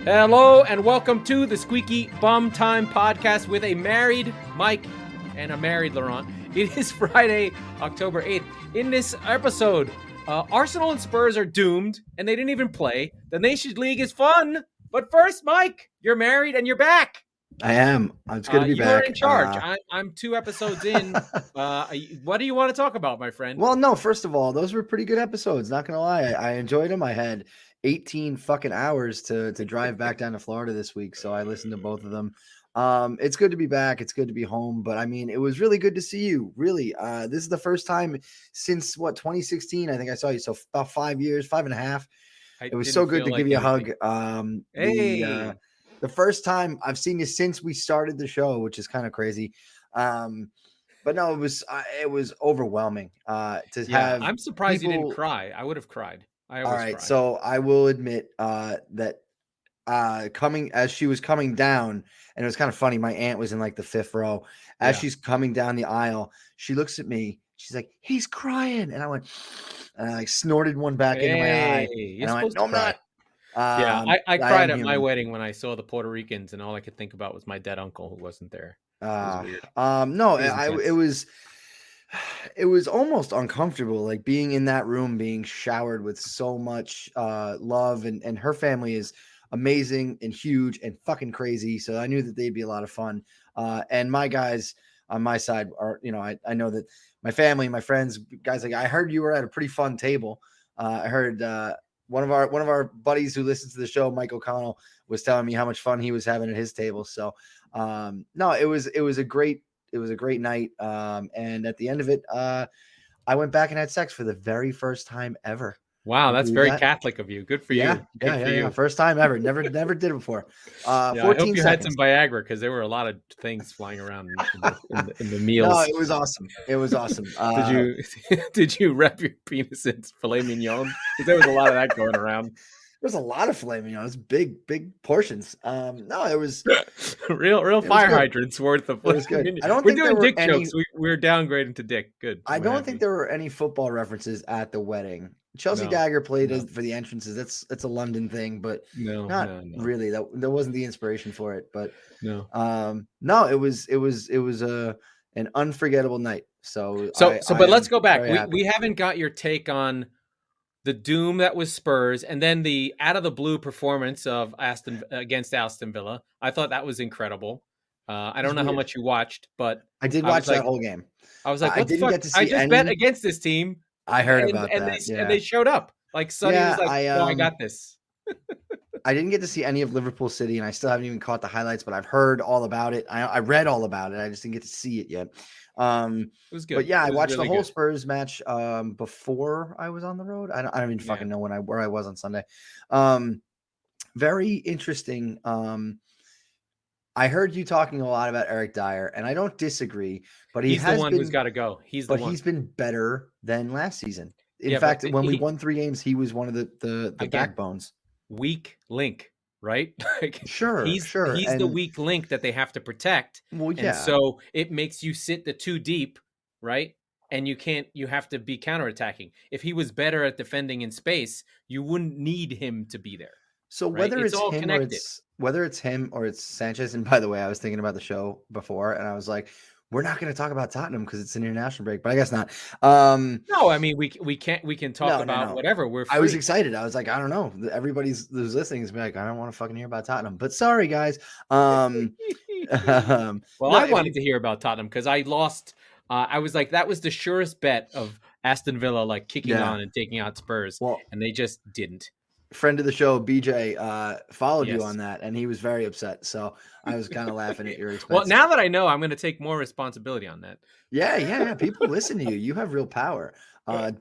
Hello and welcome to the Squeaky Bum Time Podcast with a married Mike and a married Laurent. It is Friday, October 8th. In this episode, Arsenal and Spurs are doomed and they didn't even play. The Nations League is fun. But first, Mike, you're married and you're back. I am. It's good to be back. You're in charge. I'm 2 episodes in. What do you want to talk about, my friend? Well, no, first of all, those were pretty good episodes. Not going to lie. I enjoyed them. I had 18 fucking hours to drive back down to Florida this week. So I listened to both of them. It's good to be back. It's good to be home. But I mean, it was really good to see you. Really. This is the first time since 2016. I think I saw you. So about 5 years, 5.5. It was so good to give you a hug. Hey. The first time I've seen you since we started the show, which is kind of crazy. But no, it was overwhelming to have. I'm surprised you didn't cry. I would have cried. All right. Cry. So I will admit that as she was coming down, and it was kind of funny. My aunt was in like the 5th row. As she's coming down the aisle, she looks at me. She's like, "He's crying." And I went, and I like snorted one back into my eye. And I went, "No, I'm not." I cried at my wedding when I saw the Puerto Ricans, and all I could think about was my dead uncle who wasn't there. It was almost uncomfortable, like being in that room, being showered with so much love, and her family is amazing and huge and fucking crazy. So I knew that they'd be a lot of fun. And my guys on my side are, I know that my family, my friends, guys, like I heard you were at a pretty fun table. I heard one of our buddies who listens to the show, Mike O'Connell, was telling me how much fun he was having at his table. So no, it was a great night. And at the end of it, I went back and had sex for the very first time ever. Wow, that's very Catholic of you. Good for you. Yeah. First time ever. Never did it before. 14 I hope you seconds. had some Viagra because there were a lot of things flying around in the meals. No, it was awesome. Did you wrap your penis in filet mignon? Because there was a lot of that going around. There's a lot of filet mignon. It's big portions. No, it was real fire hydrants worth of. It was good. I don't We're think doing dick jokes. We're downgrading to dick. Good. I don't think there were any football references at the wedding. Chelsea Dagger played for the entrances. That's a London thing, but not really. That wasn't the inspiration for it. But no, it was an unforgettable night. But let's go back. We haven't got your take on the doom that was Spurs, and then the out of the blue performance of against Aston Villa. I thought that was incredible. I don't know how much you watched, but I did watch that whole game. I was like, what the fuck? I just bet against this team. I heard about that. And they showed up. Like Sonny was like, I got this. I didn't get to see any of Liverpool City, and I still haven't even caught the highlights, but I've heard all about it. I read all about it. I just didn't get to see it yet. It was good. But yeah, I watched the whole Spurs match before I was on the road. I don't even fucking know where I was on Sunday. Very interesting. I heard you talking a lot about Eric Dyer, and I don't disagree, but he's the one who's got to go. He's been better than last season. In fact, when we won 3 games, he was one of the backbones. Weak link, right? Sure. He's the weak link that they have to protect. Well, yeah. And so it makes you sit the 2 deep, right? And you have to be counterattacking. If he was better at defending in space, you wouldn't need him to be there. So whether it's him or it's Sanchez, and by the way, I was thinking about the show before, and I was like, we're not going to talk about Tottenham because it's an international break, but I guess not. No, I mean we can talk about whatever. We're free. I was excited. I was like, I don't know. Everybody's who's listening is like, I don't want to fucking hear about Tottenham, but sorry guys. I wanted to hear about Tottenham because I lost. I was like, that was the surest bet of Aston Villa like kicking on and taking out Spurs, and they just didn't. Friend of the show, BJ, followed you on that, and he was very upset. So I was kind of laughing at your expense. Well, now that I know, I'm going to take more responsibility on that. Yeah. People listen to you. You have real power.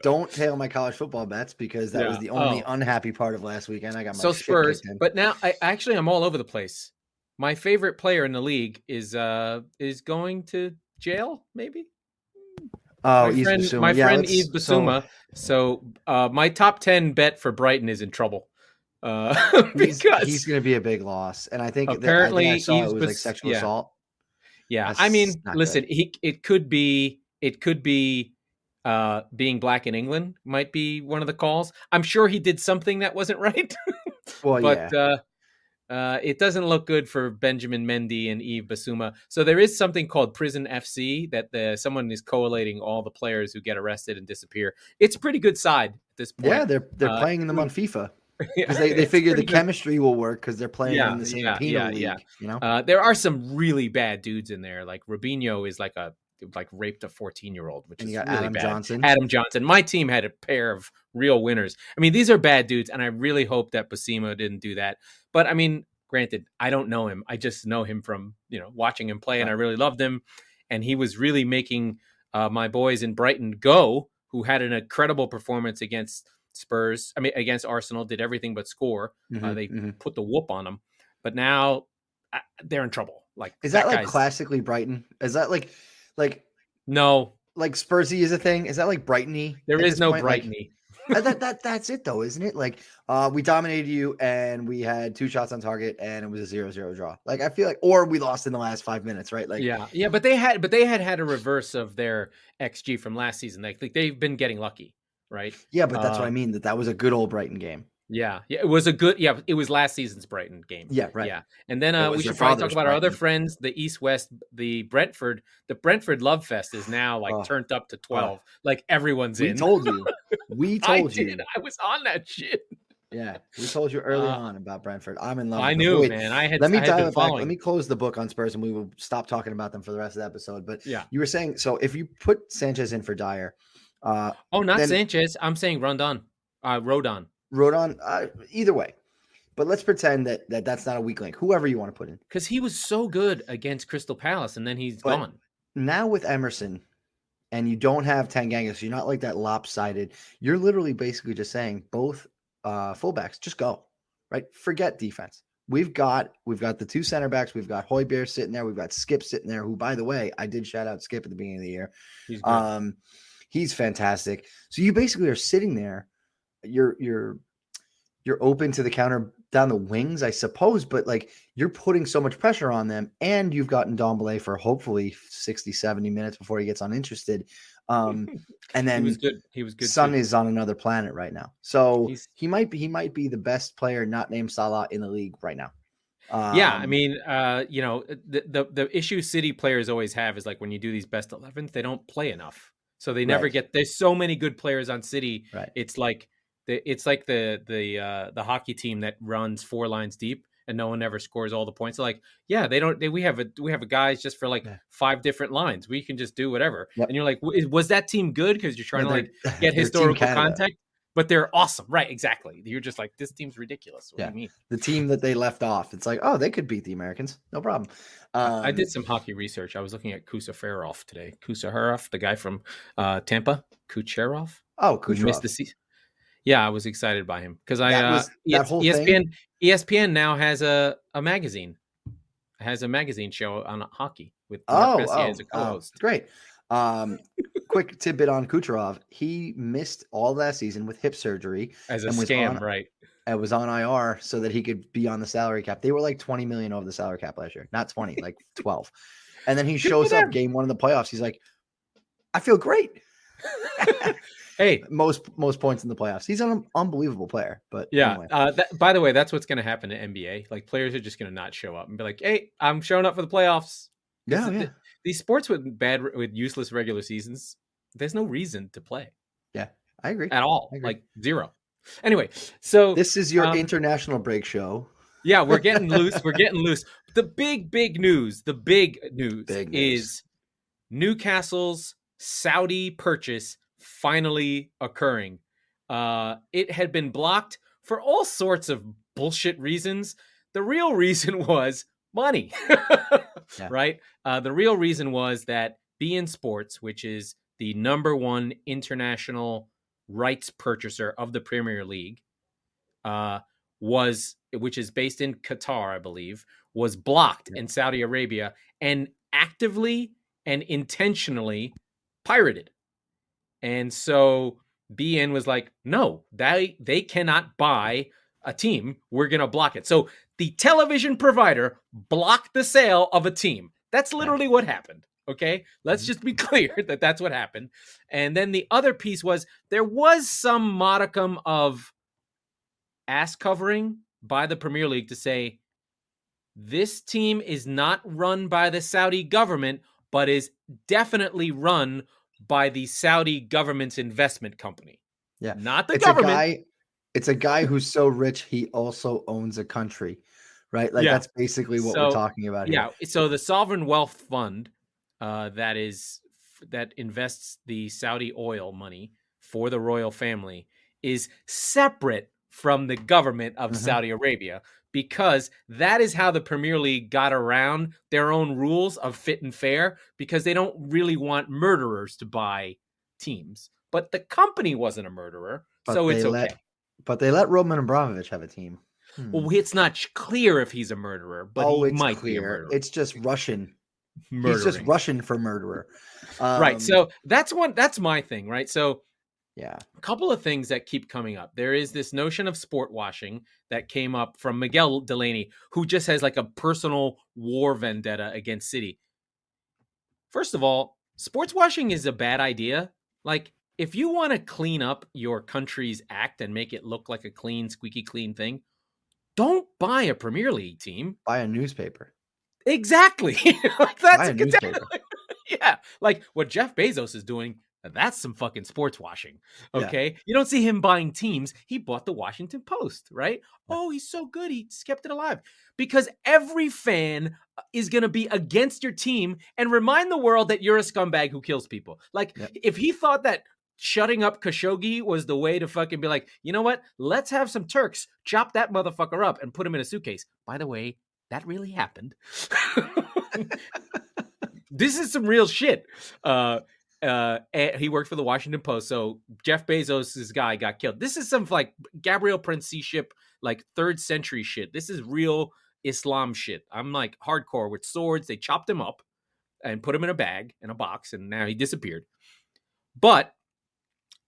Don't tail my college football bets because that was the only unhappy part of last weekend. I got my Spurs, but now I'm all over the place. My favorite player in the league is going to jail, maybe. Oh, my friend Yves Bissouma. So my top 10 bet for Brighton is in trouble. Because he's going to be a big loss, and I think apparently I saw it was like sexual assault. Yeah, I mean, listen, it could be being black in England might be one of the calls. I'm sure he did something that wasn't right. Well, It doesn't look good for Benjamin Mendy and Yves Bissouma. So there is something called Prison FC that someone is collating all the players who get arrested and disappear. It's a pretty good side at this point. Yeah, they're playing them on FIFA because they it's figure the pretty good. chemistry will work because they're playing in the same penal league. Yeah. You know, There are some really bad dudes in there. Like Robinho is like raped a 14-year-old, which and is you got really Adam bad. Johnson. Adam Johnson. My team had a pair of real winners. I mean, these are bad dudes, and I really hope that Basimo didn't do that. But I mean, granted, I don't know him. I just know him from watching him play, and I really loved him. And he was really making my boys in Brighton go, who had an incredible performance against Spurs. I mean, against Arsenal, did everything but score. They put the whoop on them, but now they're in trouble. Like, is that like classically Brighton? Is that like no, like Spursy is a thing? Is that like Brighton-y? There is no Brighton-y. That's it though, isn't it? Like we dominated you and we had 2 shots on target and it was a 0-0 draw. Like I feel like, or we lost in the last 5 minutes, right? Like yeah, but they had a reverse of their XG from last season. Like they've been getting lucky, right? Yeah, but that's what I mean. That was a good old Brighton game. Yeah, it was a good. Yeah, it was last season's Brighton game. Yeah, right. Yeah, and then we should probably talk about our other friends, the East West, the Brentford. The Brentford Love Fest is now like turned up to 12. Like everyone's in. We told you. I was on that shit. Yeah, we told you early on about Brentford. I'm in love. I knew, man. Let me dial it back. Let me close the book on Spurs, and we will stop talking about them for the rest of the episode. But yeah, you were saying so if you put Sanchez in for Dyer. Not Sanchez. I'm saying Rodon. Either way. But let's pretend that's not a weak link. Whoever you want to put in. Because he was so good against Crystal Palace, and then he's gone. Now with Emerson, and you don't have Tanganga, so you're not like that lopsided. You're literally basically just saying both fullbacks, just go. Right? Forget defense. We've got the 2 center backs. We've got Højbjerg sitting there. We've got Skip sitting there, who, by the way, I did shout out Skip at the beginning of the year. He's good. He's fantastic. So you basically are sitting there. You're open to the counter down the wings, I suppose, but like you're putting so much pressure on them, and you've gotten Ndombele for hopefully 60, 70 minutes before he gets uninterested. And then he was good. Son is on another planet right now. So he might be the best player not named Salah in the league right now. Yeah, I mean, the issue City players always have is like when you do these best 11s, they don't play enough. So they never get. There's so many good players on City. Right. It's like the hockey team that runs 4 lines deep and no one ever scores all the points. They're like, yeah, we have a guys just for like 5 different lines. We can just do whatever. Yep. And you're like, was that team good? Because you're trying to like get historical context. But they're awesome, right? Exactly. You're just like, this team's ridiculous. What do you mean? The team that they left off, it's like, oh, they could beat the Americans, no problem. I did some hockey research. I was looking at Kucherov today. Kucherov, the guy from Tampa. Kucherov. Oh, Kucherov. Missed the season. Yeah, I was excited by him because ESPN now has a magazine. It has a magazine show on hockey with Mark Messier as a co-host. Great. Quick tidbit on Kucherov. He missed all last season with hip surgery. As a scam, right? It was on IR so that he could be on the salary cap. They were like 20 million over the salary cap last year. Not 20, like 12. And then he shows up game 1 of the playoffs. He's like, I feel great. Hey, most points in the playoffs. He's an unbelievable player. But yeah. Anyway. By the way, that's what's going to happen in NBA. Like players are just going to not show up and be like, "Hey, I'm showing up for the playoffs." Yeah. These sports with useless regular seasons, there's no reason to play. Yeah, I agree at all. Like 0. Anyway, so this is your international break show. Yeah, we're getting loose. We're getting loose. The big news is Newcastle's Saudi purchase finally occurring. It had been blocked for all sorts of bullshit reasons. The real reason was money, right? The real reason was that beIN Sports, which is the number 1 international rights purchaser of the Premier League, which is based in Qatar, I believe, was blocked in Saudi Arabia and actively and intentionally pirated. And so beIN was like, no, they cannot buy a team. We're going to block it. So the television provider blocked the sale of a team. That's literally what happened. Okay, let's just be clear that that's what happened. And then the other piece was there was some modicum of ass covering by the Premier League to say, this team is not run by the Saudi government, but is definitely run by the Saudi government's investment company. Yeah. Not the It's government. it's a guy who's so rich he also owns a country, right? Like that's basically what we're talking about here. Yeah. So the sovereign wealth fund that invests the Saudi oil money for the royal family is separate from the government of Saudi Arabia, because that is how the Premier League got around their own rules of fit and fair, because they don't really want murderers to buy teams. But the company wasn't a murderer, so it's okay. But they let Roman Abramovich have a team. Well, it's not clear if he's a murderer, but he might be a murderer. It's just Russian. Murdering. He's just Russian for murderer. Right. So that's my thing, right? So yeah, a couple of things that keep coming up. There is this notion of sport washing that came up from Miguel Delaney, who just has like a personal war vendetta against City. First of all, sports washing is a bad idea. Like, if you want to clean up your country's act and make it look like a clean, squeaky clean thing, don't buy a Premier League team. Buy a newspaper. Exactly. Like, that's buy a newspaper. Yeah. Like what Jeff Bezos is doing, that's some fucking sports washing. Okay. Yeah. You don't see him buying teams. He bought the Washington Post, right? Yeah. Oh, he's so good. He kept it alive. Because every fan is going to be against your team and remind the world that you're a scumbag who kills people. Like, if he thought that shutting up Khashoggi was the way to fucking be like, you know what? Let's have some Turks chop that motherfucker up and put him in a suitcase. By the way, that really happened. This is some real shit. He worked for the Washington Post, so Jeff Bezos' guy got killed. This is some like Gabriel Princi ship, like 3rd century shit. This is real Islam shit. I'm like hardcore with swords. They chopped him up and put him in a box, and now he disappeared. But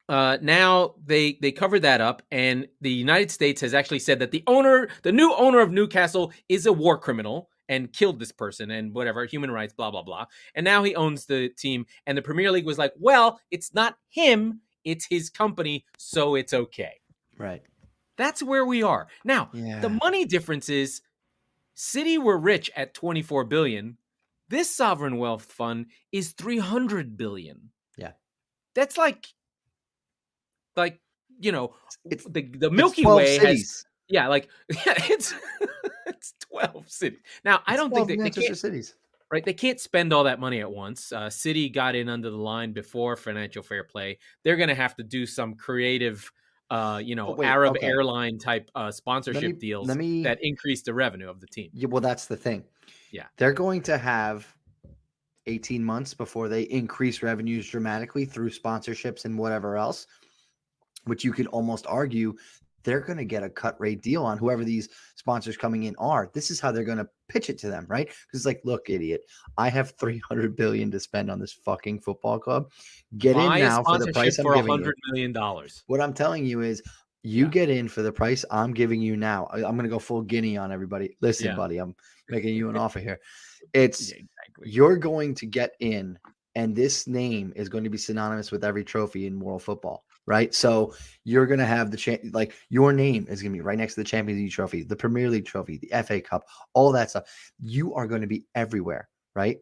now they covered that up, and the United States has actually said that the new owner of Newcastle is a war criminal and killed this person and whatever, human rights, blah, blah, blah. And now he owns the team. And the Premier League was like, well, it's not him, it's his company, so it's okay. Right. That's where we are. Now, the money difference is City were rich at 24 billion. This sovereign wealth fund is 300 billion. Yeah. That's like, you know, it's the Milky Way cities. It's 12 cities. Now, I don't think they can't, cities. Right? They can't spend all that money at once. City got in under the line before financial fair play. They're going to have to do some creative, Arab airline type sponsorship deals that increase the revenue of the team. Yeah, well, that's the thing. Yeah. They're going to have 18 months before they increase revenues dramatically through sponsorships and whatever else, which you could almost argue they're going to get a cut rate deal on whoever these sponsors coming in are. This is how they're going to pitch it to them, right? Because it's like, look, idiot, I have $300 billion to spend on this fucking football club. Get in now for the price I'm giving you. $100 million. What I'm telling you is get in for the price I'm giving you now. I'm going to go full guinea on everybody. Listen, buddy, I'm making you an offer here. You're going to get in, and this name is going to be synonymous with every trophy in world football. Right. So you're going to have your name is going to be right next to the Champions League trophy, the Premier League trophy, the FA Cup, all that stuff. You are going to be everywhere. Right.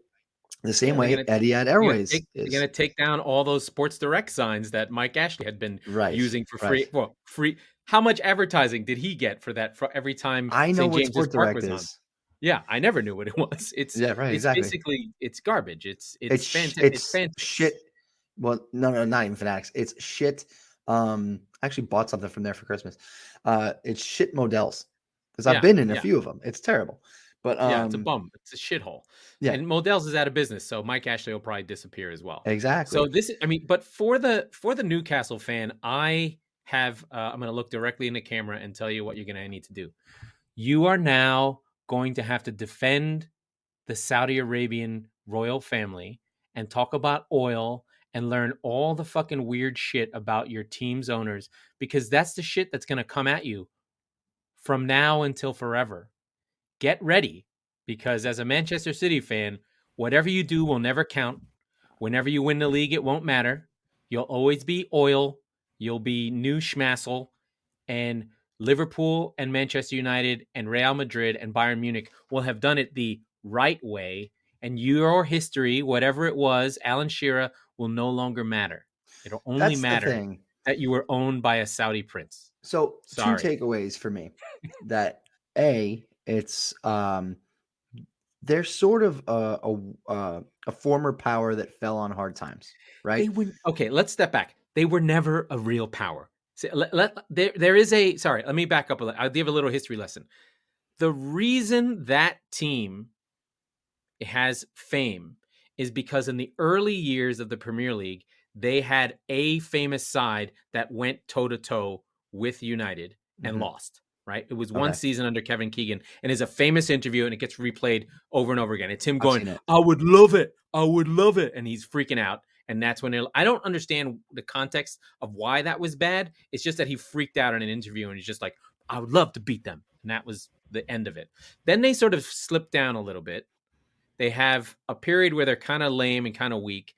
The same way Etihad Airways is. You're going to take down all those Sports Direct signs that Mike Ashley had been using for free. Well, free. How much advertising did he get for that for every time I know what Sports Direct is? On? Yeah, I never knew what it was. It's basically it's garbage. It's fantastic. Shit. Well, no, not even Fanatics. It's shit. I actually bought something from there for Christmas. It's shit Models because I've been in a few of them. It's terrible, but it's a bum. It's a shithole. Yeah, and Models is out of business, so Mike Ashley will probably disappear as well. Exactly. So but for the Newcastle fan, I'm going to look directly in the camera and tell you what you're going to need to do. You are now going to have to defend the Saudi Arabian royal family and talk about oil and learn all the fucking weird shit about your team's owners, because that's the shit that's going to come at you from now until forever. Get ready, because as a Manchester City fan, whatever you do will never count. Whenever you win the league, it won't matter. You'll always be oil. You'll be new schmassel. And Liverpool and Manchester United and Real Madrid and Bayern Munich will have done it the right way, and your history, whatever it was, Alan Shearer, will no longer matter. It'll only That's the matter thing. that you were owned by a Saudi prince. So two Sorry. takeaways for me. That it's they're sort of a former power that fell on hard times, right? Okay, let's step back. They were never a real power. There is a, sorry, let me back up a little. I'll give a little history lesson. The reason that team has fame is because in the early years of the Premier League, they had a famous side that went toe-to-toe with United and lost, right? It was one season under Kevin Keegan, and is a famous interview, and it gets replayed over and over again. It's him going, I would love it. I would love it. And he's freaking out. And that's when I don't understand the context of why that was bad. It's just that he freaked out in an interview and he's just like, I would love to beat them. And that was the end of it. Then they sort of slipped down a little bit. They have a period where they're kind of lame and kind of weak.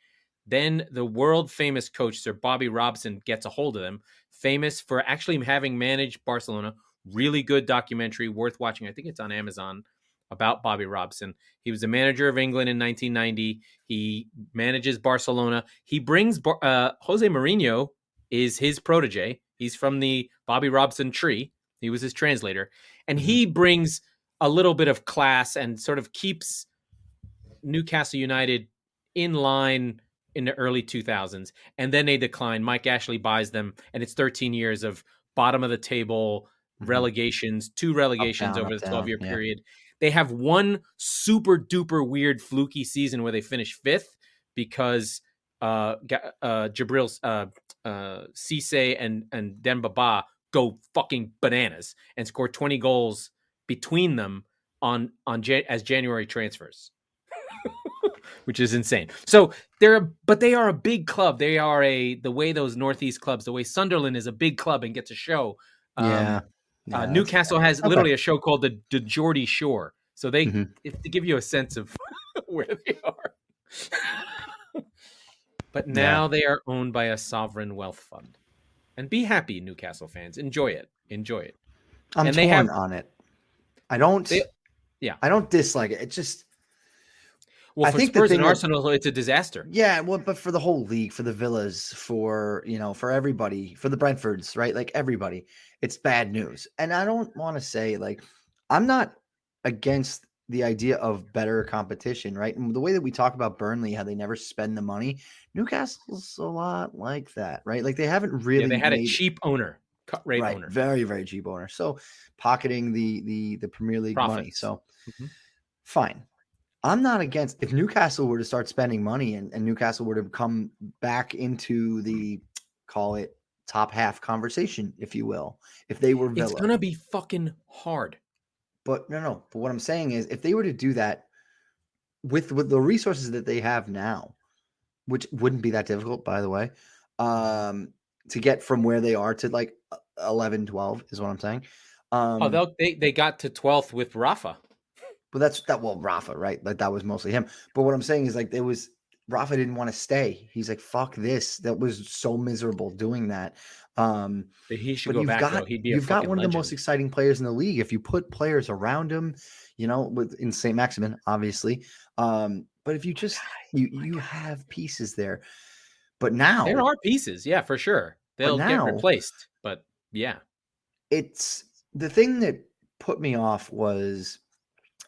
Then the world famous coach, Sir Bobby Robson, gets a hold of them, famous for actually having managed Barcelona. Really good documentary, worth watching. I think it's on Amazon, about Bobby Robson. He was the manager of England in 1990. He manages Barcelona. He brings Jose Mourinho is his protege. He's from the Bobby Robson tree. He was his translator. And he brings a little bit of class and sort of keeps Newcastle United in line in the early 2000s. And then they decline. Mike Ashley buys them. And it's 13 years of bottom of the table relegations, 2 relegations over the 12-year period. They have one super duper weird fluky season where they finish 5th because Jabril Cisse and Demba Ba go fucking bananas and score 20 goals between them as January transfers, which is insane. So they are a big club. They are the way those Northeast clubs, the way Sunderland is a big club and gets a show. Newcastle has literally a show called the Geordie Shore. So they to give you a sense of where they are. But now they are owned by a sovereign wealth fund. And be happy, Newcastle fans. Enjoy it. I'm torn on it. I don't dislike it. It just, well, for Spurs and Arsenal, it's a disaster. Yeah, well, but for the whole league, for the Villas, for everybody, for the Brentfords, right? Like everybody, it's bad news. And I don't want to say, like, I'm not against the idea of better competition, right? And the way that we talk about Burnley, how they never spend the money, Newcastle's a lot like that, right? Like they haven't really. They had a cheap owner, cut rate owner, very very cheap owner. So pocketing the Premier League money. So fine. I'm not against if Newcastle were to start spending money and Newcastle were to come back into the, call it, top half conversation, if you will. If they were Villa. It's going to be fucking hard. But no. But what I'm saying is if they were to do that with the resources that they have now, which wouldn't be that difficult, by the way, to get from where they are to like 11, 12 is what I'm saying. They got to 12th with Rafa. But Rafa, right? Like that was mostly him. But what I'm saying is like Rafa didn't want to stay. He's like, fuck this. That was so miserable doing that. He should go back. You've got one of the most exciting players in the league. If you put players around him, in St. Maximin, obviously. But if you just you have pieces there. But now there are pieces, yeah, for sure. They'll get replaced. But yeah. It's the thing that put me off was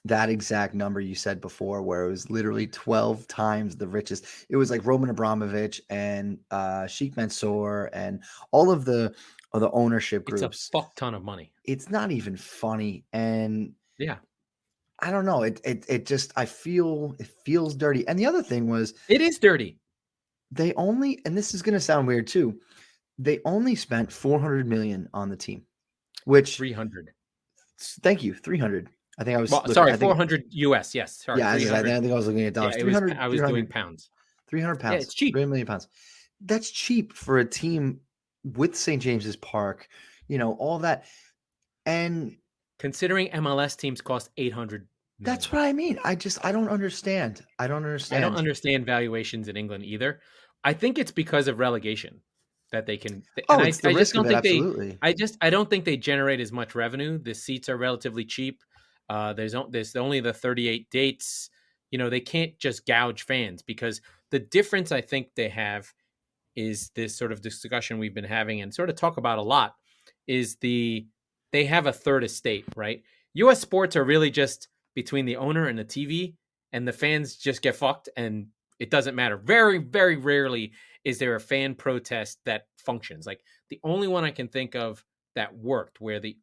that exact number you said before, where it was literally 12 times the richest. It was like Roman Abramovich and Shiehk Mansour and all of the ownership groups. It's a fuck ton of money. It's not even funny. And yeah, I don't know. It just, it feels dirty. And the other thing was, it is dirty. They only, and this is going to sound weird too, they only spent 400 million on the team, which 300. Thank you, 300. I think I was 400 US. Yes, sorry. Yeah, I think I was looking at dollars. 300. I was doing pounds. 300 pounds. Yeah, it's cheap. 3 million pounds. That's cheap for a team with St. James's Park. All that, and considering MLS teams cost 800 million. That's what I mean. I don't understand. I don't understand. I don't understand valuations in England either. I think it's because of relegation. that they can. Oh, And it's the I just risk of don't it. think Absolutely. I don't think they generate as much revenue. The seats are relatively cheap. There's only the 38 dates. They can't just gouge fans, because the difference I think they have is this sort of discussion we've been having and sort of talk about a lot, is they have a third estate, right? US sports are really just between the owner and the TV, and the fans just get fucked, and it doesn't matter. Very, very rarely is there a fan protest that functions. Like, the only one I can think of that worked, where the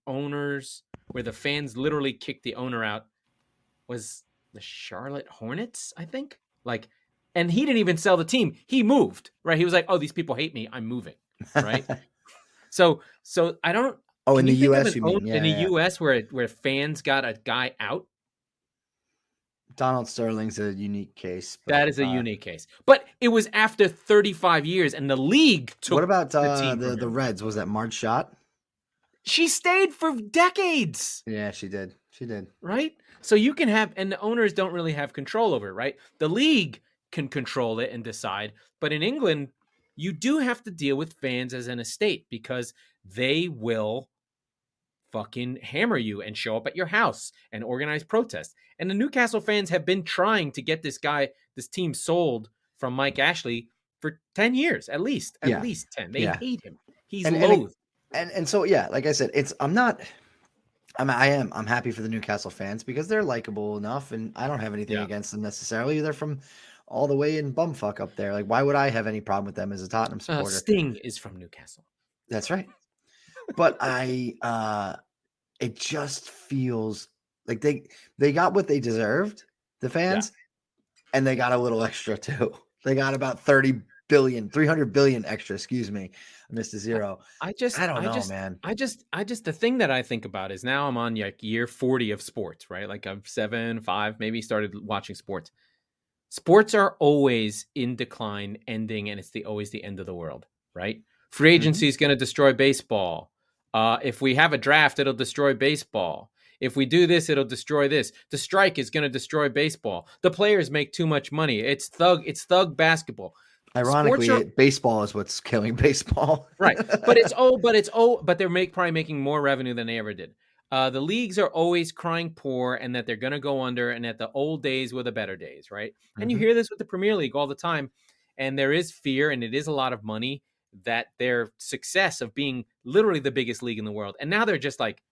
fans literally kicked the owner out, was the Charlotte Hornets, I think. Like, and he didn't even sell the team. He moved, right? He was like, "Oh, these people hate me. I'm moving." Right? So I don't. Oh, in Can the you think of US, an you mean? owner in the US where fans got a guy out? Donald Sterling's a unique case. But, That is a unique case. But it was after 35 years, and the league took. What about the team the Reds? Was that Marge Schott? She stayed for decades. Yeah, she did. She did. Right? So you can have, and the owners don't really have control over it, right? The league can control it and decide. But in England, you do have to deal with fans as an estate, because they will fucking hammer you and show up at your house and organize protests. And the Newcastle fans have been trying to get this team sold from Mike Ashley for 10 years, at least 10. They hate him. He's loathed. And so, yeah, like I said, I'm happy for the Newcastle fans, because they're likable enough, and I don't have anything against them necessarily. They're from all the way in bumfuck up there. Like, why would I have any problem with them as a Tottenham supporter? Sting is from Newcastle. That's right. But it just feels like they got what they deserved, the fans, and they got a little extra too. They got about 300 billion extra, excuse me. I missed a zero. I don't know, man. The thing that I think about is, now I'm on like year 40 of sports, right? Like, I'm 5 maybe, started watching sports. Sports are always in decline, ending, and it's always the end of the world, right? Free agency is going to destroy baseball. If we have a draft, it'll destroy baseball. If we do this, it'll destroy this. The strike is going to destroy baseball. The players make too much money. It's thug basketball. Ironically, baseball is what's killing baseball. Right. But they're probably making more revenue than they ever did. The leagues are always crying poor, and that they're going to go under, and that the old days were the better days, right? And you hear this with the Premier League all the time. And there is fear, and it is a lot of money, that their success of being literally the biggest league in the world. And now they're just like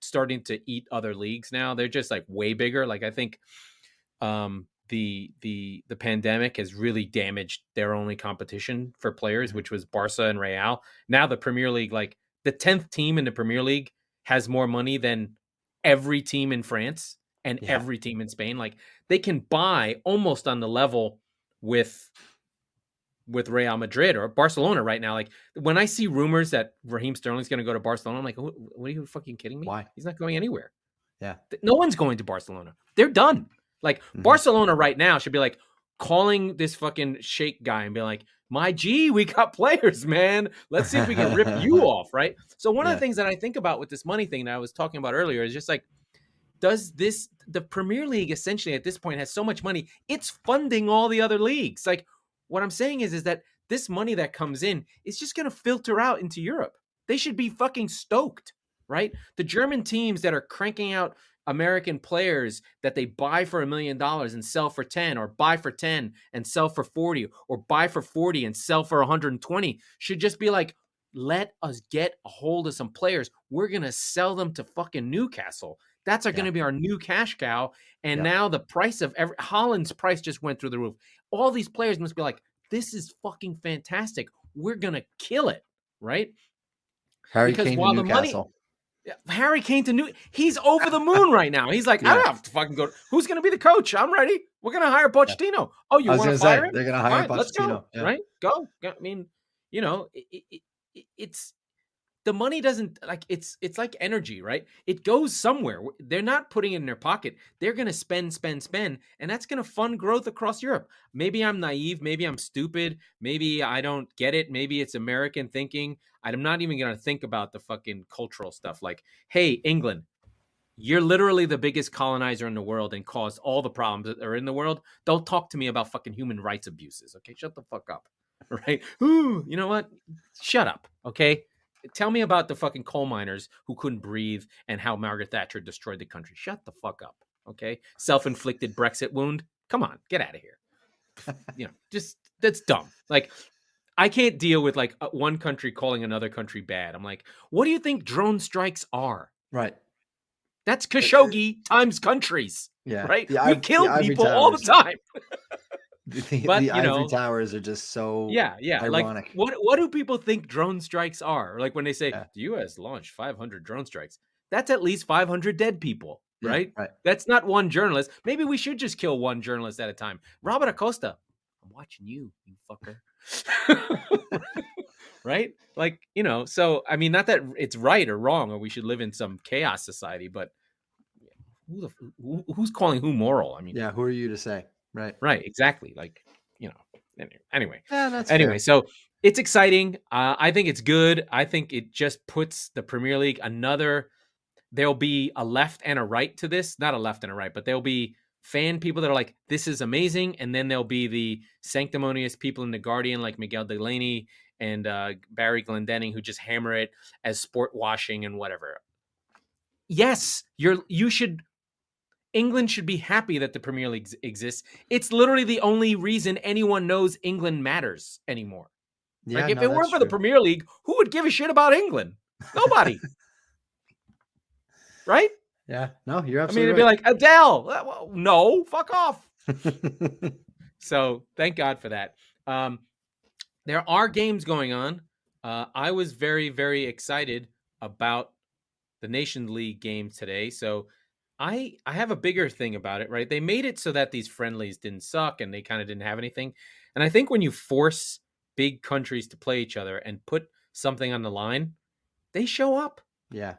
starting to eat other leagues now. They're just like way bigger. Like, I think the pandemic has really damaged their only competition for players, which was Barca and Real. Now the Premier League, like the 10th team in the Premier League, has more money than every team in France and every team in Spain. Like, they can buy almost on the level with Real Madrid or Barcelona right now. Like, when I see rumors that Raheem Sterling's going to go to Barcelona, I'm like, what are you fucking kidding me? Why? He's not going anywhere. Yeah. No one's going to Barcelona. They're done. Like, Barcelona right now should be like calling this fucking Shiehk guy and be like, my G, we got players, man. Let's see if we can rip you off, right? So one of the things that I think about with this money thing that I was talking about earlier is just like, the Premier League essentially at this point has so much money, it's funding all the other leagues. Like, what I'm saying is that this money that comes in is just going to filter out into Europe. They should be fucking stoked, right? The German teams that are cranking out American players that they buy for $1 million and sell for 10, or buy for 10 and sell for 40, or buy for 40 and sell for 120 should just be like, let us get a hold of some players. We're going to sell them to fucking Newcastle. That's going to be our new cash cow. And now the price of Holland's price just went through the roof. All these players must be like, this is fucking fantastic. We're going to kill it, right? Harry Kane to Newcastle. Harry Kane to he's over the moon right now. He's like, I don't have to fucking go. Who's going to be the coach? I'm ready. We're going to hire Pochettino. Oh, you want to fire him? They're going to hire Pochettino. Let's go, right? Go. I mean, it's the money doesn't like it's like energy, right? It goes somewhere. They're not putting it in their pocket. They're going to spend, and that's going to fund growth across Europe. Maybe I'm naive. Maybe I'm stupid. Maybe I don't get it. Maybe it's American thinking. I'm not even going to think about the fucking cultural stuff. Like, hey, England, you're literally the biggest colonizer in the world and caused all the problems that are in the world. Don't talk to me about fucking human rights abuses. Okay, shut the fuck up. right? Ooh, you know what? Shut up, okay? Tell me about the fucking coal miners who couldn't breathe and how Margaret Thatcher destroyed the country. Shut the fuck up, okay? Self-inflicted Brexit wound. Come on, get out of here. Just that's dumb. Like, I can't deal with like one country calling another country bad. I'm like, what do you think drone strikes are? Right. That's Khashoggi times countries, Yeah. right? The We ivory, the kill ivory people all the towers. time. But The ivory towers are just so yeah. Like, ironic. what do people think drone strikes are? Like when they say Yeah. the U.S. launched 500 drone strikes, that's at least 500 dead people, Yeah, right? right. That's not one journalist. Maybe we should just kill one journalist at a time. Robert Acosta, I'm watching you, you fucker. Right? Like, so I mean, not that it's right or wrong, or we should live in some chaos society, but who's calling who moral? I mean, Yeah, who are you to say? Right. right, exactly. Like, anyway. Yeah, that's Anyway, fair. so it's exciting. I think it's good. I think it just puts the Premier League there'll be a left and a right to this. Not a left and a right, but there'll be fan people that are like, this is amazing. And then there'll be the sanctimonious people in The Guardian like Miguel Delaney and Barry Glendenning who just hammer it as sport washing and whatever. Yes, England should be happy that the Premier League exists. It's literally the only reason anyone knows England matters anymore. Yeah, Like, if no, it weren't that's for the true. Premier League, who would give a shit about England? Nobody. Right? Yeah, no, you're I mean, absolutely it'd be right. like, Adele. Well, no, fuck off. So thank God for that. There are games going on. I was very, very excited about the Nations League games today. So I have a bigger thing about it, right? They made it so that these friendlies didn't suck and they kind of didn't have anything. And I think when you force big countries to play each other and put something on the line, they show up. Yeah.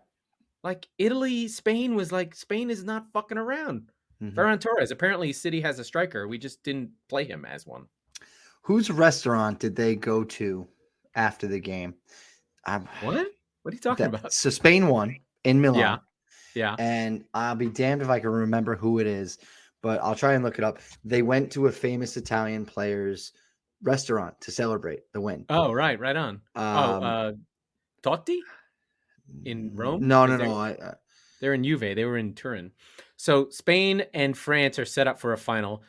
Like Italy, Spain was like, Spain is not fucking around. Mhm. Ferran Torres, apparently City has a striker. We just didn't play him as one. Whose restaurant did they go to after the game? What? What are you talking about? So Spain won in Milan. Yeah. And I'll be damned if I can remember who it is, but I'll try and look it up. They went to a famous Italian player's restaurant to celebrate the win. Oh, right on. Totti in Rome? No. They're in Juve. They were in Turin. So Spain and France are set up for a final.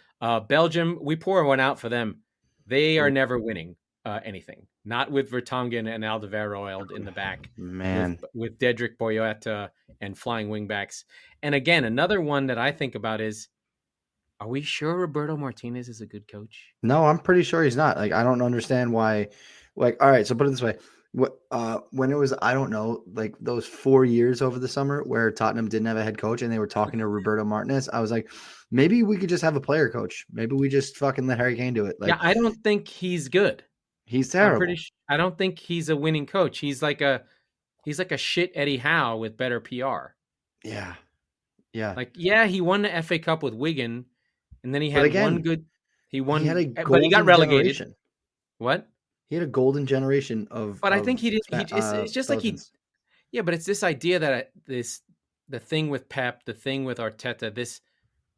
Belgium, we pour one out for them. They are never winning anything. Not with Vertonghen and Alderweireld in the back. Man. With Dedrick Boyata and flying wingbacks. And again, another one that I think about is, are we sure Roberto Martinez is a good coach? No, I'm pretty sure he's not. Like, I don't understand why. Like, all right, so put it this way. When it was, I don't know, like those 4 years over the summer where Tottenham didn't have a head coach and they were talking to Roberto Martinez, I was like, maybe we could just have a player coach. Maybe we just fucking let Harry Kane do it. Like, yeah, I don't think he's good. He's terrible. I don't think he's a winning coach. He's like a shit Eddie Howe with better PR. Yeah. Like, yeah, he won the FA Cup with Wigan, and then he had one good. He won, he had a but he got relegated. Generation. What? He had a golden generation of. But I think he did. It's just like he. Yeah, but it's this idea that the thing with Pep, the thing with Arteta, this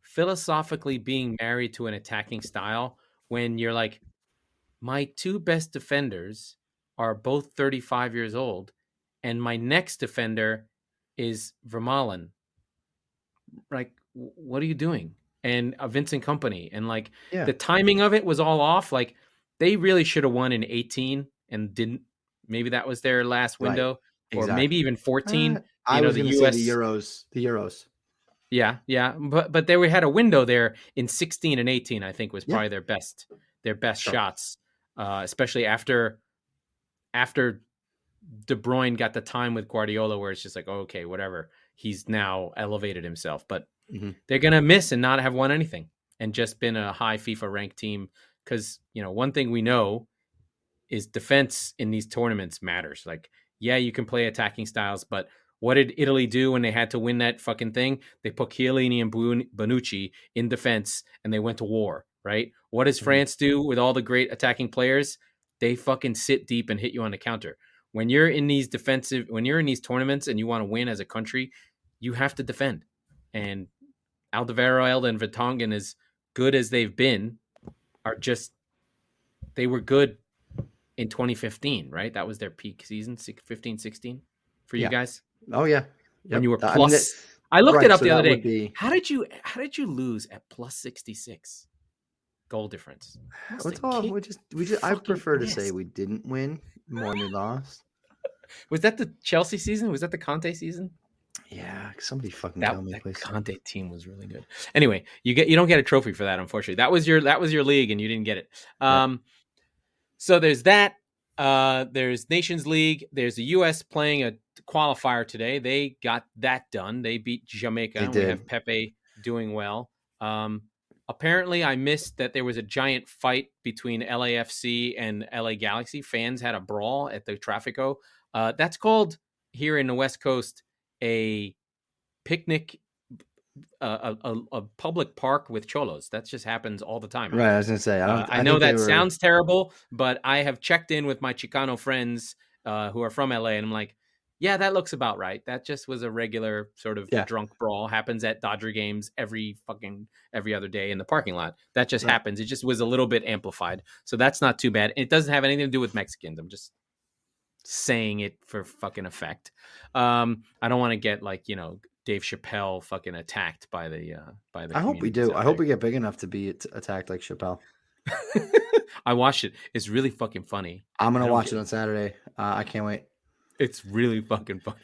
philosophically being married to an attacking style. When you're like, my two best defenders are both 35 years old, and my next defender is Vermaelen. Like, what are you doing? And Vincent Kompany, and like the timing of it was all off. Like, they really should have won in 18 and didn't. Maybe that was their last window, or maybe even 14. I was going to say the Euros. Yeah, but they had a window there in 16 and 18. I think was probably their best shots, especially after De Bruyne got the time with Guardiola, where it's just like, oh, okay, whatever. He's now elevated himself, but they're gonna miss and not have won anything and just been a high FIFA ranked team. Because one thing we know is defense in these tournaments matters. Like, yeah, you can play attacking styles, but what did Italy do when they had to win that fucking thing? They put Chiellini and Bonucci in defense and they went to war, right? What does France do with all the great attacking players? They fucking sit deep and hit you on the counter. When you're in these tournaments and you want to win as a country, you have to defend. And Alderweireld and Vertonghen, as good as they've been, they were good in 2015, right? That was their peak season, 15, 16 for you guys. Oh yeah. When Yep. you were I mean, plus, I looked it right. up So the other that would day. be. How did you lose at plus 66 goal difference? Must What's have all? kicked I fucking prefer to say ass. we didn't win more than we lost. Was that the Chelsea season? Was that the Conte season? Yeah, somebody fucking That kill me, that please. Conte team was really good. Anyway, you don't get a trophy for that, unfortunately. That was your league, and you didn't get it. Yep. So there's that. There's Nations League. There's the U.S. playing a qualifier today. They got that done. They beat Jamaica. They And we did. have Pepe doing well. Apparently, I missed that there was a giant fight between LAFC and LA Galaxy. Fans had a brawl at the Trafico. That's called here in the West Coast a picnic, a public park with cholos. That just happens all the time. Right. I was gonna say. I I know think they that were. sounds terrible, but I have checked in with my Chicano friends who are from LA, and I'm like, yeah, that looks about right. That just was a regular sort of drunk brawl. Happens at Dodger games every other day in the parking lot. That just happens. It just was a little bit amplified. So that's not too bad. It doesn't have anything to do with Mexicans. I'm just saying it for fucking effect. I don't want to get Dave Chappelle fucking attacked by the I hope we do. I hope we get big enough to be attacked like Chappelle. I watched it. It's really fucking funny. I'm gonna watch it on Saturday. I can't wait. It's really fucking funny.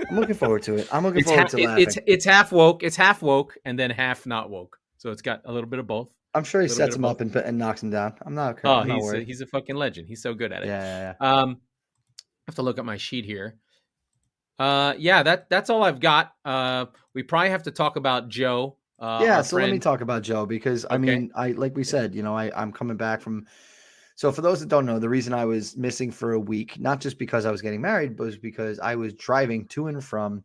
I'm looking forward to it. I'm looking forward to laughing. It's half woke. It's half woke and then half not woke. So it's got a little bit of both. I'm sure he sets him up and knocks him down. I'm not. He's a fucking legend. He's so good at it. Yeah. I have to look at my sheet here. That's all I've got. We probably have to talk about Joe. So let me talk about Joe because I mean, like we said, I'm coming back from. So for those that don't know, the reason I was missing for a week, not just because I was getting married, but was because I was driving to and from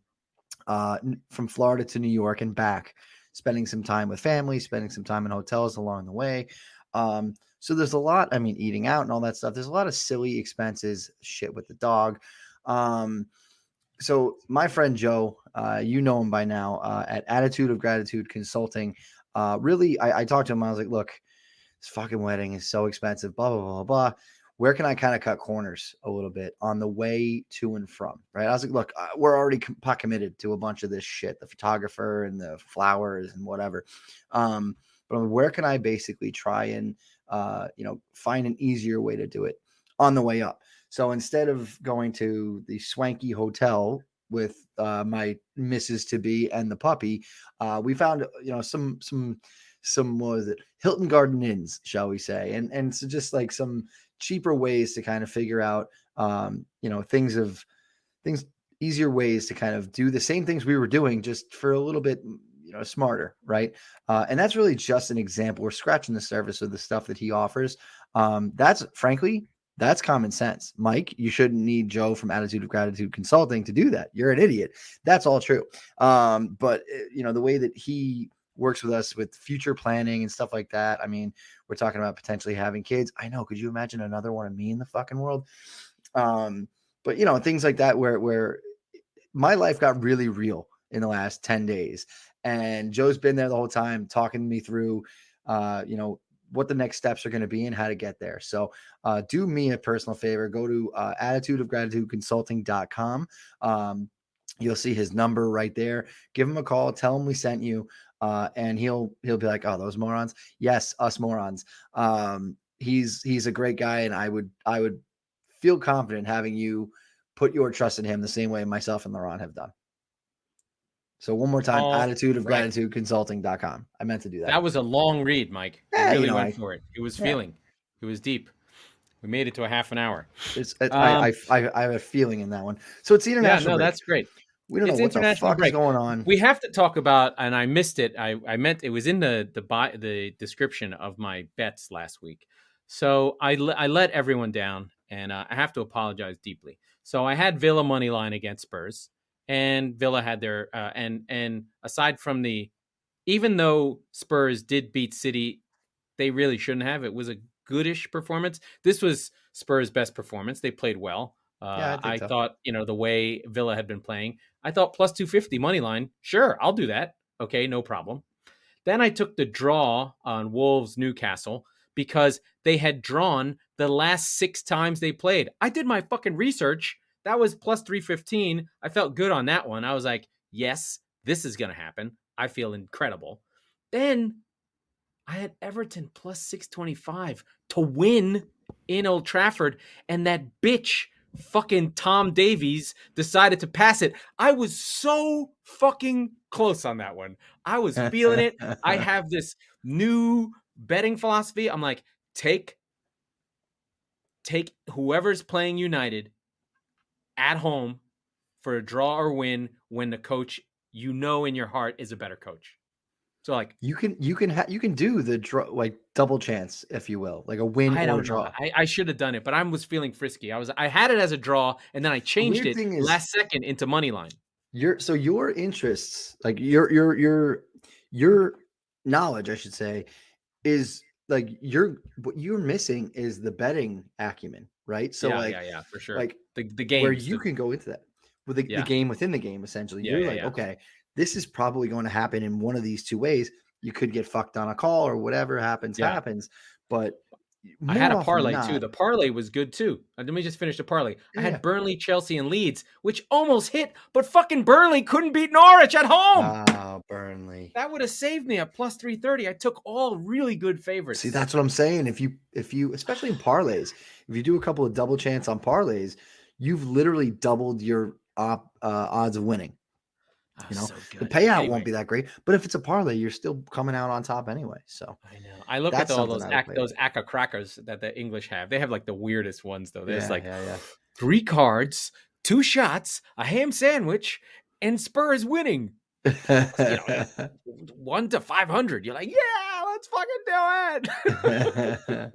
Florida to New York and back, spending some time with family, spending some time in hotels along the way. So there's a lot, eating out and all that stuff. There's a lot of silly expenses, shit with the dog. So my friend Joe, you know him by now, at Attitude of Gratitude Consulting. Really, I talked to him. I was like, look, this fucking wedding is so expensive, blah, blah, blah, blah. Where can I kind of cut corners a little bit on the way to and from, right? I was like, look, we're already pot committed to a bunch of this shit, the photographer and the flowers and whatever. But where can I basically try and, find an easier way to do it on the way up? So instead of going to the swanky hotel with my missus to be and the puppy, we found, some what was it, Hilton Garden Inns, shall we say, and so just like some cheaper ways to kind of figure out, easier ways to kind of do the same things we were doing, just for a little bit, smarter, right? And that's really just an example. We're scratching the surface of the stuff that he offers. That's common sense. Mike, you shouldn't need Joe from Attitude of Gratitude Consulting to do that. You're an idiot. That's all true. But the way that he works with us with future planning and stuff like that. I mean, we're talking about potentially having kids. I know. Could you imagine another one of me in the fucking world? But things like that where my life got really real in the last 10 days. And Joe's been there the whole time talking to me through, what the next steps are going to be and how to get there. So do me a personal favor. Go to attitudeofgratitudeconsulting.com. You'll see his number right there. Give him a call. Tell him we sent you. And he'll be like, oh, those morons. Yes, us morons. He's a great guy. And I would feel confident having you put your trust in him the same way myself and Laurent have done. So one more time, attitudeofgratitudeconsulting.com. I meant to do that. That was a long read, Mike. I really went for it. It was feeling. It was deep. We made it to a half an hour. I have a feeling in that one. So it's the international break. That's great. We don't know what the fuck is going on. We have to talk about, and I missed it. I meant it was in the description of my bets last week. So I let everyone down, and I have to apologize deeply. So I had Villa money line against Spurs, and Villa had their and aside from even though Spurs did beat City, they really shouldn't have. It was a goodish performance. This was Spurs' best performance. They played well. I thought, the way Villa had been playing, I thought plus 250 money line. Sure, I'll do that. Okay, no problem. Then I took the draw on Wolves Newcastle because they had drawn the last 6 times they played. I did my fucking research. That was plus 315. I felt good on that one. I was like, yes, this is going to happen. I feel incredible. Then I had Everton plus 625 to win in Old Trafford. And that bitch, fucking Tom Davies, decided to pass it. I was so fucking close on that one. I was feeling it. I have this new betting philosophy. I'm like, take whoever's playing United at home for a draw or win when the coach in your heart is a better coach. So like you can do the draw, like double chance, if you will, like a win or a draw. I should have done it, but I was feeling frisky. I had it as a draw, and then I changed it last second into money line. Your interests, like your knowledge, I should say, is like what you're missing is the betting acumen, right? So yeah, for sure. Like the game where you can go into that with the game within the game. Essentially, you're like, okay, this is probably going to happen in one of these two ways. You could get fucked on a call or whatever happens. But I had a parlay too. The parlay was good too. Let me just finish the parlay. I had Burnley, Chelsea, and Leeds, which almost hit, but fucking Burnley couldn't beat Norwich at home. Oh, Burnley. That would have saved me at plus 330. I took all really good favorites. See, that's what I'm saying. If you, especially in parlays, if you do a couple of double chance on parlays, you've literally doubled your odds of winning. So the payout won't be that great, but if it's a parlay, you're still coming out on top anyway. So I know. I look at all those Aka crackers that the English have. They have like the weirdest ones though. There's 3 cards, 2 shots, a ham sandwich, and Spurs winning. 1 to 500. You're like, yeah, let's fucking do it.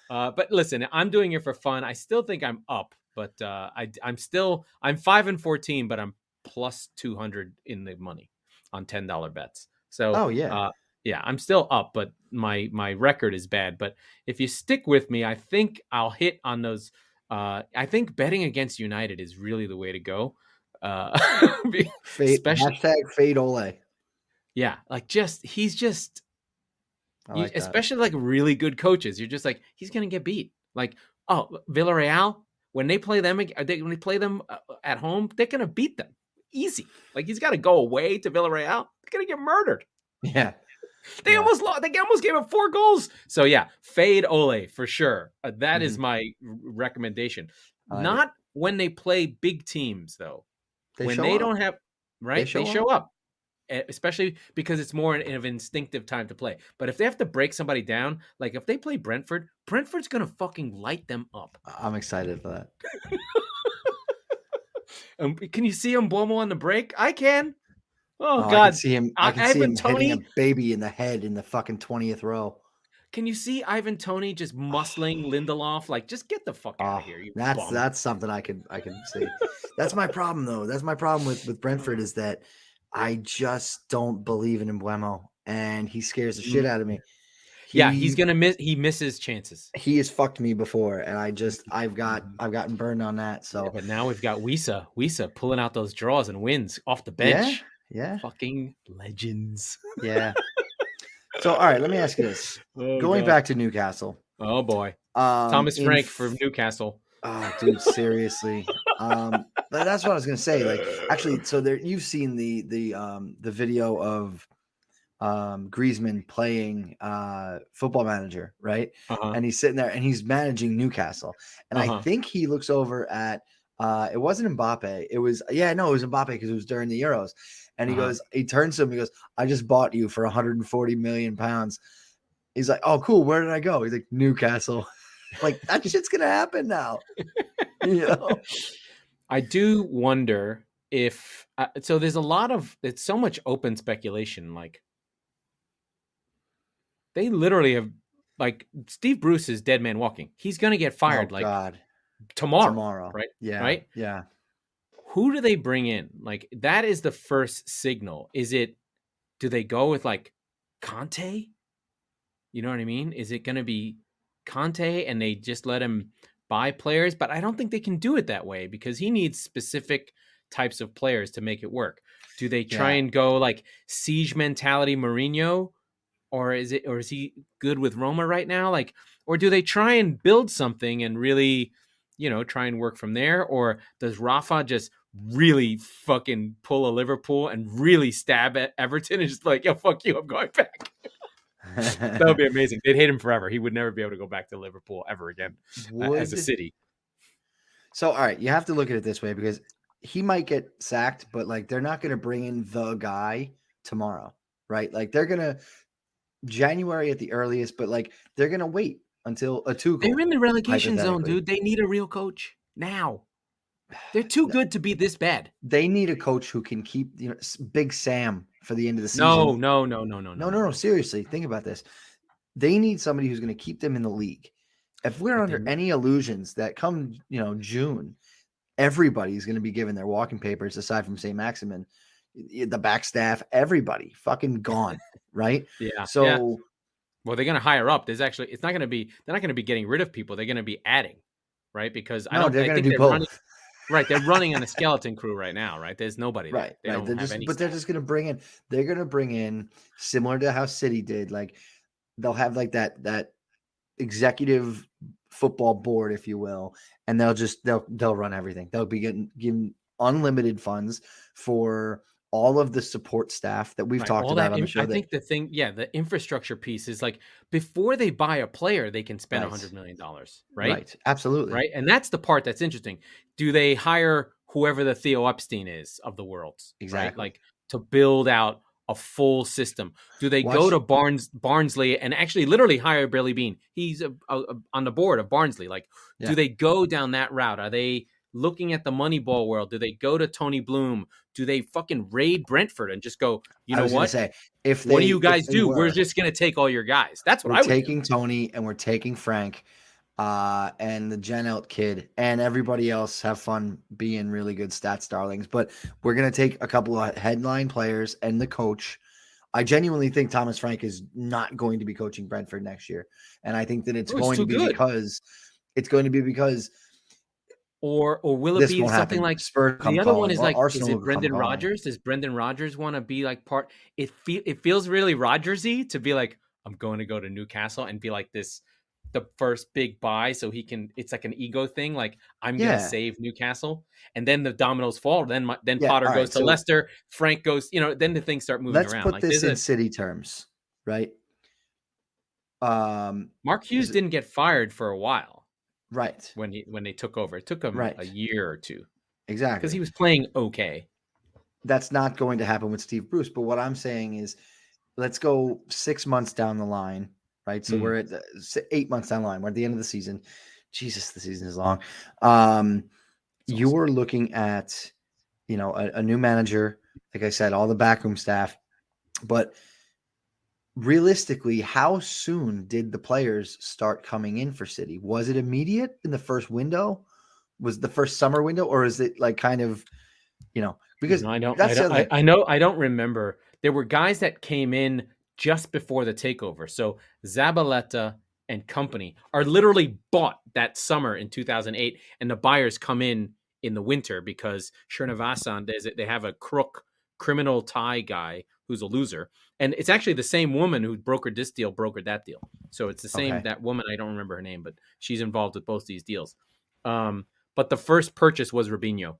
But listen, I'm doing it for fun. I still think I'm up, but I'm 5-14, but I'm plus 200 in the money on $10 bets. So I'm still up, but my record is bad. But if you stick with me, I think I'll hit on those. I think betting against United is really the way to go. Fade Ole. Yeah, like especially like really good coaches. You're just like, he's gonna get beat. Like, Villarreal, when they play them at home, they're gonna beat them easy. Like, he's got to go away to Villarreal. They're gonna get murdered. Yeah, they almost lost. They almost gave up 4 goals. So yeah, fade Ole for sure. That is my recommendation. Not when they play big teams though. They don't have they show up. Especially because it's more of an instinctive time to play. But if they have to break somebody down, like if they play Brentford, Brentford's gonna fucking light them up. I'm excited for that. Can you see Mbeumo on the break? I can. Oh God! I can see him. I can see him hitting a baby in the head in the fucking 20th row. Can you see Ivan Toney just muscling Lindelof? Like, just get the fuck out of here. That's something I can see. That's my problem though. That's my problem with Brentford is that I just don't believe in Mbeumo, and he scares the shit out of me. He's gonna miss. He misses chances. He has fucked me before, and I've gotten burned on that. So, but now we've got Wisa pulling out those draws and wins off the bench. Yeah, fucking legends. Yeah. So, all right, let me ask you this: going back to Newcastle. Oh boy, Thomas Frank for Newcastle. Oh, dude, seriously. That's what I was gonna say. Like, actually, so you've seen the video of Griezmann playing Football Manager, right? And he's sitting there and he's managing Newcastle. And I think he looks over at it wasn't Mbappe. It was Mbappe because it was during the Euros. And he turns to him, he goes, I just bought you for 140 million pounds. He's like, oh, cool. Where did I go? He's like, Newcastle. Like, that shit's gonna happen now. I do wonder if so there's it's so much open speculation. Like, they literally have, like, Steve Bruce is dead man walking. He's gonna get fired tomorrow. Right? Yeah. Right? Yeah. Who do they bring in? Like, that is the first signal. Do they go with like Conte? You know what I mean? Is it gonna be Conte and they just let him buy players? But I don't think they can do it that way because he needs specific types of players to make it work. Do they try and go like siege mentality Mourinho, or is he good with Roma right now? Like, or do they try and build something and really, try and work from there? Or does Rafa just really fucking pull a Liverpool and really stab at Everton and just like, yo, fuck you, I'm going back? That would be amazing. They'd hate him forever. He would never be able to go back to Liverpool ever again as a city. So, all right, you have to look at it this way, because he might get sacked, but like they're not going to bring in the guy tomorrow, right? Like they're going to January at the earliest, but like they're going to wait until a Tuchel. They're in the relegation zone, dude. They need a real coach now. They're too good to be this bad. They need a coach who can keep, Big Sam for the end of the season. No. Seriously, think about this. They need somebody who's going to keep them in the league. If we're under any illusions that come, June, everybody's going to be given their walking papers aside from St. Maximin, the back staff, everybody fucking gone, right? Yeah. So, yeah. Well, they're going to hire up. They're not going to be getting rid of people. They're going to be adding, right? Because they're going to do both. Right, they're running on a skeleton crew right now, right? There's nobody there. They don't have any. But they're just going to bring in. They're going to bring in, similar to how City did. Like they'll have like that executive football board, if you will, and they'll run everything. They'll be given unlimited funds for all of the support staff that we've talked about on the show. I think the infrastructure piece is like before they buy a player, they can spend $100 million, right? Right, absolutely. Right, and that's the part that's interesting. Do they hire whoever the Theo Epstein is of the world? Exactly. Right? Like to build out a full system. Do they go to Barnsley and actually literally hire Billy Bean? He's on the board of Barnsley. Like, do they go down that route? Are they looking at the Moneyball world? Do they go to Tony Bloom? Do they fucking raid Brentford and just go, what do you guys do? We're just going to take all your guys. That's what I would do. We're taking Tony and we're taking Frank and the Gen Elt kid and everybody else have fun being really good stats darlings. But we're going to take a couple of headline players and the coach. I genuinely think Thomas Frank is not going to be coaching Brentford next year. And I think that it's going to be because or will it be something like Spurs? The other one is like, Arsenal, is it Brendan Rodgers? Does Brendan Rodgers want to be like part? It feels really Rodgersy to be like, I'm going to go to Newcastle and be like the first big buy, so he can. It's like an ego thing. Like I'm going to save Newcastle, and then the dominoes fall. Then Potter goes to Leicester. Frank goes. Then the things start moving around. Let's put this in City terms, right? Mark Hughes didn't get fired for a while. Right. When they took over. It took him a year or two. Exactly. Because he was playing okay. That's not going to happen with Steve Bruce. But what I'm saying is, let's go 6 months down the line, right? So we're at 8 months down the line. We're at the end of the season. Jesus, the season is long. You're looking at, a new manager, like I said, all the backroom staff. But realistically, how soon did the players start coming in for City? Was it immediate in the first window? Was the first summer window, or is it like kind of, because I don't remember. There were guys that came in just before the takeover. So Zabaleta and company are literally bought that summer in 2008, and the buyers come in the winter because Srinivasan, they have a criminal Thai guy who's a loser. And it's actually the same woman who brokered this deal, brokered that deal. So it's the same, that woman, I don't remember her name, but she's involved with both these deals. But the first purchase was Robinho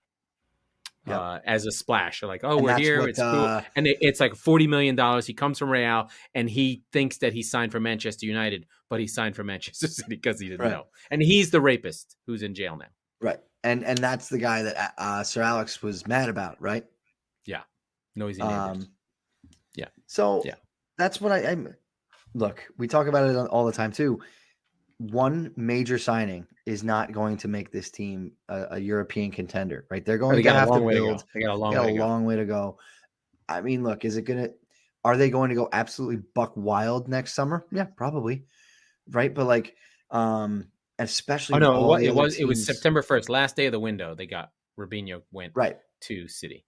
as a splash. They're like, we're here. It's cool. And it's like $40 million. He comes from Real and he thinks that he signed for Manchester United, but he signed for Manchester City because he didn't know. And he's the rapist who's in jail now. Right. And that's the guy that Sir Alex was mad about, right? Yeah. Noisy neighbors. Yeah. So that's what I'm. Look, we talk about it all the time too. One major signing is not going to make this team a European contender, right? They're going to have to build. They got a long way to go. I mean, look, are they going to go absolutely buck wild next summer? Yeah, probably. Right. But like, especially. Oh, no, it was September 1st, last day of the window. They got Robinho went to City.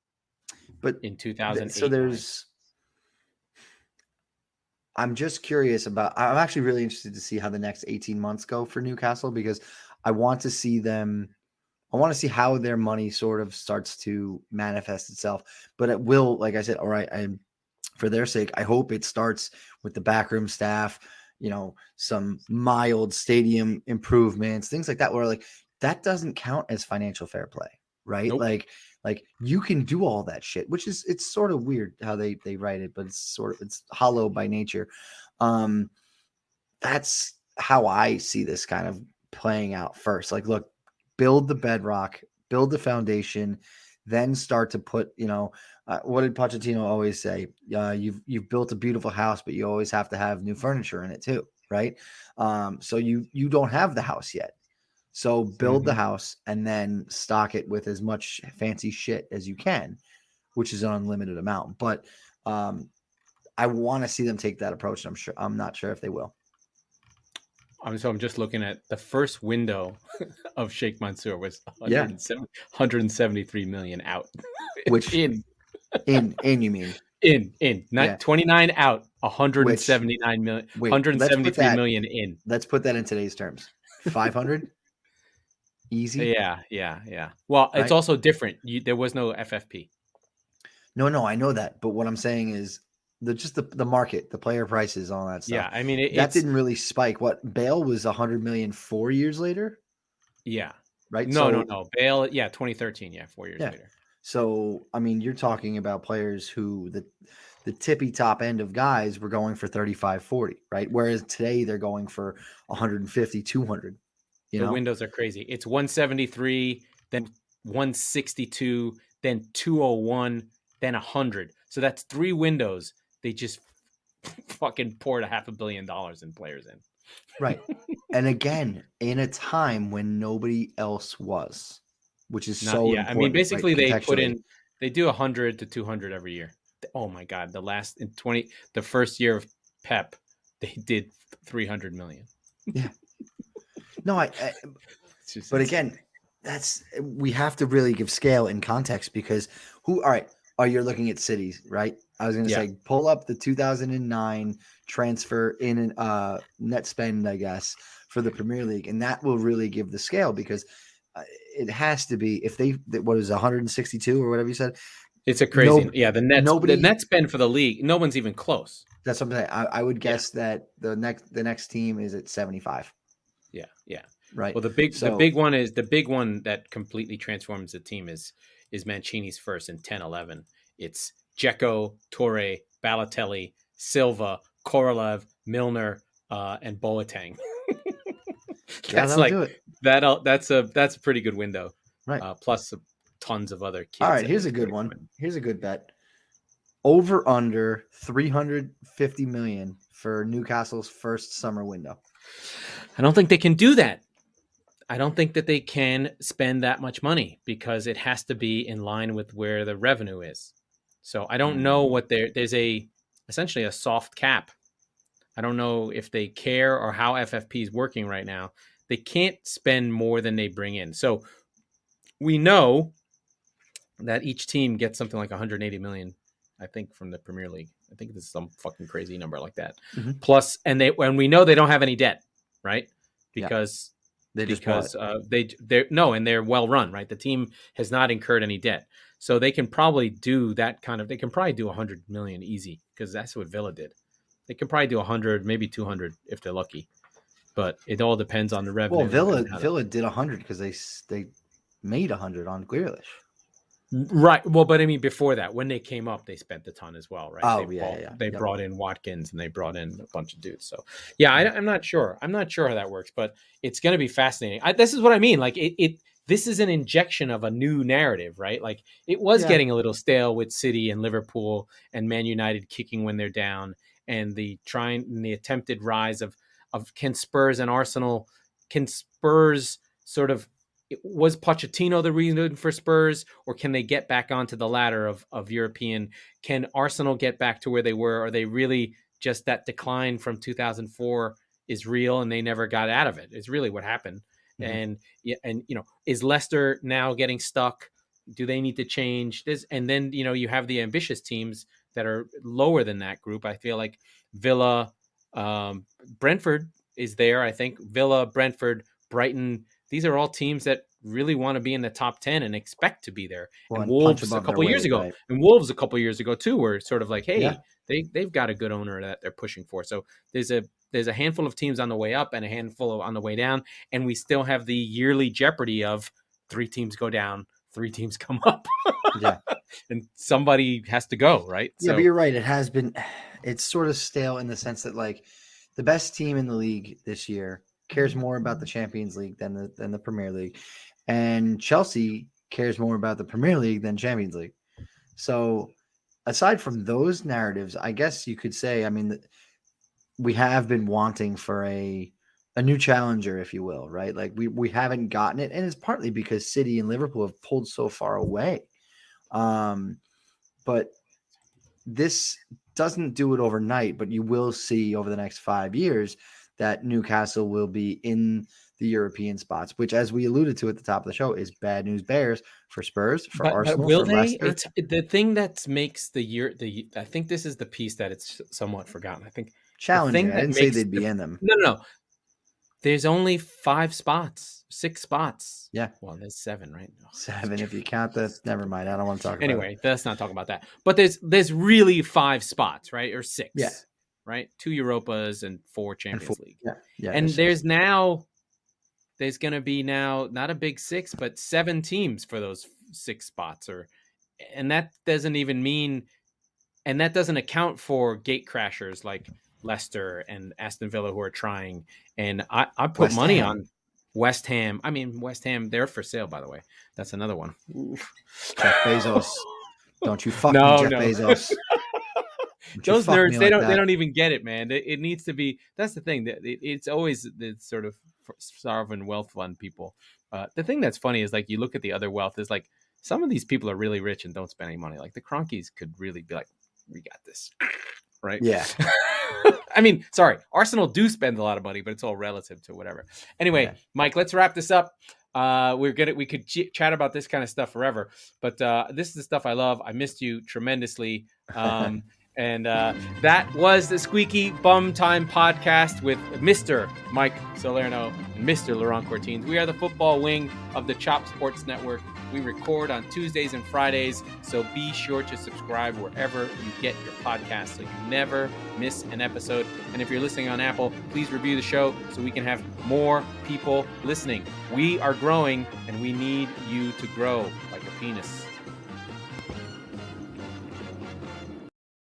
But in 2008. So I'm just curious I'm actually really interested to see how the next 18 months go for Newcastle, because I want to see how their money sort of starts to manifest itself. But it will, like I said, all right, for their sake, I hope it starts with the backroom staff, some mild stadium improvements, things like that, where like that doesn't count as financial fair play, right? Nope. Like you can do all that shit, which is, it's sort of weird how they write it, but it's hollow by nature. That's how I see this kind of playing out first. Like, look, build the bedrock, build the foundation, then start to put, what did Pochettino always say? You've built a beautiful house, but you always have to have new furniture in it too, right? So you don't have the house yet. So build the house and then stock it with as much fancy shit as you can, which is an unlimited amount. But I want to see them take that approach. And I'm not sure if they will. So I'm just looking at the first window of Shiehk Mansour was 173 million out. Which in you mean? In not 29 out, 179 million, 173 million in. Let's put that in today's terms. 500 easy. Yeah. Well, it's also different. There was no FFP. No, I know that. But what I'm saying is the market, the player prices, all that stuff. Yeah, I mean, that didn't really spike. What, Bale was 100 million 4 years later? Yeah. Right? No. Bale, 2013, 4 years later. So, I mean, you're talking about players who the tippy top end of guys were going for 35, 40, right? Whereas today they're going for 150, 200. The windows are crazy. It's 173, then 162, then 201, then 100. So that's 3 windows. They just fucking poured $500 million in players in. Right. And again, in a time when nobody else was, which is so important. I mean, basically they do 100 to 200 every year. Oh my God. The first year of Pep, they did 300 million. Yeah. No, but again, we have to really give scale and context, because you're looking at cities, right? I was going to say, pull up the 2009 transfer in net spend, I guess, for the Premier League. And that will really give the scale, because it has to be, if what is 162 or whatever you said? It's a crazy, the net spend for the league, no one's even close. That's what I'm saying. I would guess that the next team is at 75. Yeah. Right. Well, the big one that completely transforms the team is Mancini's first in 10-11. It's Dzeko, Torre, Balotelli, Silva, Korolev, Milner, and Boateng. That's a pretty good window. Right. Plus tons of other kids. All right, here's a good one. Here's a good bet. Over under 350 million for Newcastle's first summer window. I don't think they can do that. I don't think that they can spend that much money, because it has to be in line with where the revenue is. So I don't know what there's essentially a soft cap. I don't know if they care or how FFP is working right now. They can't spend more than they bring in. So we know that each team gets something like 180 million, I think, from the Premier League. I think this is some fucking crazy number like that. Mm-hmm. Plus, and we know they don't have any debt, right? Because they're well run, right? The team has not incurred any debt. So they can probably do that they can probably do 100 million easy, because that's what Villa did. They can probably do 100, maybe 200 if they're lucky. But it all depends on the revenue. Well, Villa did 100 because they made 100 on Grealish. Right. Well, but I mean, before that, when they came up, they spent a ton as well, right? Oh, They brought in Watkins, and they brought in a bunch of dudes. So, I'm not sure. I'm not sure how that works, but it's going to be fascinating. This is what I mean. Like this is an injection of a new narrative, right? Like it was getting a little stale with City and Liverpool and Man United kicking when they're down, and the attempted rise of can Spurs and Arsenal, sort of, was Pochettino the reason for Spurs, or can they get back onto the ladder of European? Can Arsenal get back to where they were? Are they really just that decline from 2004 is real and they never got out of it? It's really what happened. Mm-hmm. And is Leicester now getting stuck? Do they need to change this? And then, you have the ambitious teams that are lower than that group. I feel like Villa, Brentford is there. I think Villa, Brentford, Brighton, these are all teams that really want to be in the top 10 and expect to be there. And Wolves a couple years ago, right? And Wolves a couple years ago too were sort of like, hey, they've got a good owner that they're pushing for. So there's a handful of teams on the way up and a handful on the way down, and we still have the yearly jeopardy of 3 teams go down, 3 teams come up. Yeah. And somebody has to go, right? Yeah, but you're right. It's sort of stale in the sense that like the best team in the league this year cares more about the Champions League than the Premier League, and Chelsea cares more about the Premier League than Champions League. So aside from those narratives, I guess you could say, I mean, we have been wanting for a new challenger, if you will, right? Like we haven't gotten it, and it's partly because City and Liverpool have pulled so far away. But this doesn't do it overnight, but you will see over the next 5 years that Newcastle will be in the European spots, which, as we alluded to at the top of the show, is bad news bears for Spurs, for Arsenal, will for they? Leicester. It's the thing that makes I think this is the piece that it's somewhat forgotten. I think challenging. I didn't say they'd be in them. No. There's only 5 spots, 6 spots. Yeah. Well, there's 7, right? 7 if you count the. Never mind. I don't want to talk about it. Anyway, let's not talk about that. But there's really 5 spots, right? Or 6. Yeah. Right? 2 Europas and 4 Champions League. Yeah. And there's going to be now not a big 6, but 7 teams for those 6 spots, and that doesn't even mean, and that doesn't account for gate crashers like Leicester and Aston Villa who are trying. And I put West money Ham. on West Ham. I mean, West Ham, they're for sale, by the way. That's another one. Jeff Bezos. Don't you fuck me, Jeff Bezos. Those nerds, they don't even get it, man. It needs to be. That's the thing. It's always the sort of sovereign wealth fund people. The thing that's funny is like you look at the other wealth is like some of these people are really rich and don't spend any money. Like the Cronkies could really be like, we got this, right? Yeah. I mean, sorry, Arsenal do spend a lot of money, but it's all relative to whatever. Anyway, Yeah. Mike, let's wrap this up. We could chat about this kind of stuff forever, but this is the stuff I love. I missed you tremendously. And that was the Squeaky Bum Time Podcast with Mr. Mike Salerno and Mr. Laurent Courtines. We are the football wing of the Chop Sports Network. We record on Tuesdays and Fridays, so be sure to subscribe wherever you get your podcasts so you never miss an episode. And if you're listening on Apple, please review the show so we can have more people listening. We are growing, and we need you to grow like a penis.